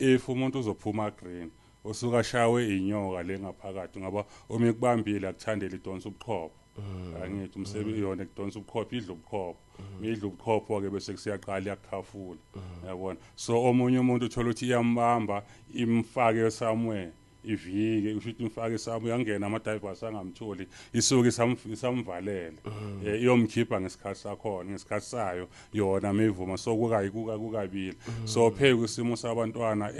if umuntu uzophuma green usuka shawe inyoka lengaphakathi ngoba uma ikubambile akuthandela idonsa ubuqhopho angithi umsebenzi yona ekudonsa ubuqhopho idla ubuqhopho idla ubuqhopho ke bese kusiyaqala yakukhafula yabona so omunye umuntu uthola ukuthi iyambamba imfake somewhere ivike usho ukuthi imfake sabo uyangena ama-divers angamtholi isuke isamvalele iyomkhipha ngesikhathi sakhona ngesikhathi sayo yona mevuma so kukabili so pheke isimo sabantwana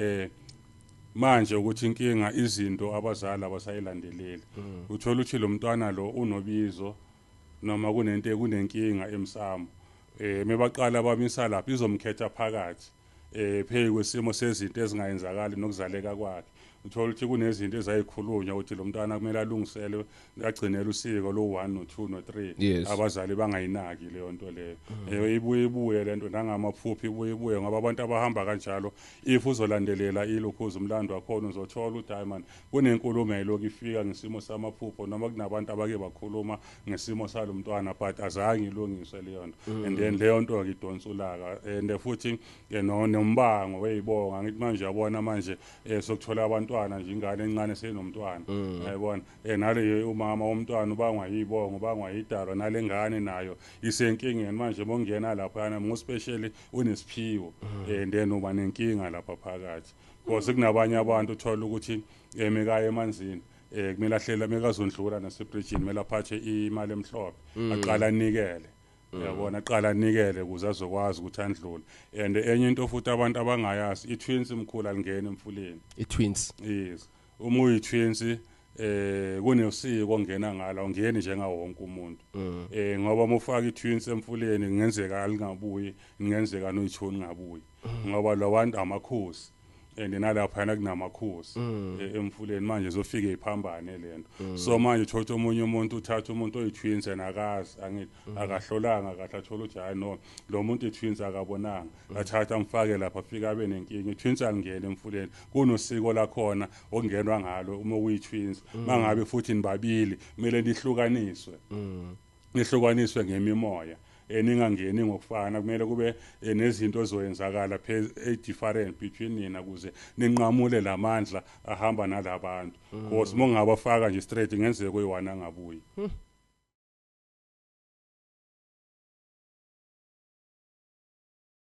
manje ukuthi inkinga izinto abazali abasayilandeleli uthola ukuthi lo mntwana lo unobizo noma kunenkinga emsamo mebaqala bamisa lapho izomkhetha phakathi pheke kwesimo sezinto ezingayenzakali nokuzaleka kwakhe uthola ukuthi kunezinto ezayikhulunywa ukuthi lo mntwana kumele alungisele agcinele usiko lo 1 no 2 no 3 abazali bangayinaki leyo nto leyo ibuye lento nangamaphuphi ibuye ngoba abantu abahamba kanjalo if uzolandelela ilokhuza umlando wakhona uzothola ukuthi hayi man kunenkulumo elokhu ifika ngesimo samaphupho noma kunabantu abake bakhuluma ngesimo salomntwana but azange ilungiswe leyo nto and then leyo nto ngidonsa ulaka and futhi nombango weyibonga ngithi manje yabona manje sokuthola abantu nje ingane encane senomntwana yayibona nale umama womntwana ubangwa yibongo ubangwa yidaro nalengane nayo isenkingeni manje bongena lapha yana ngospecially unesiphiwo then uba nenkinga lapha phakathi because kunabanye abantu uthola ukuthi emekaya emanzini kumele ahlela mekazondlula nasebridgini kumele aphathe imali emhlophe aqala anikele yabona aqala anikele ukuze azokwazi ukuthi andlule and enye into futhi abantu abangayazi i-twins imkhulu alingene emfuleni i-twins yes uma uyi-twins kunesiko ongena ngala ungeni njengawo wonke umuntu ngoba mufaka i-twins emfuleni kungenzeka alingabuyi kungenzeka noyithoni ngabuyi ngoba lawantu amakhosi and nalapha kunamakhosi emfuleni manje zofika iphambane lento so manje uthola omunye umuntu uthatha umuntu oyi-twins nakazi angithi akahlolanga kahle athola ukuthi hayi no lo muntu i-twins akabonanga athatha amfake lapha afika abe nenkinga i-twins alingene emfuleni kunosiko lakhona okungenwa ngalo uma uyi-twins mangabe futhi nibabili kumele nihlukaniswe ngemimoya ningangeni ngokufana kumele kube nezinto ezoyenzakala different between nina kuze ninqamule lamandla ahamba nalabantu because mongabafaka nje straight ngenzeke kuyiwana ngabuyi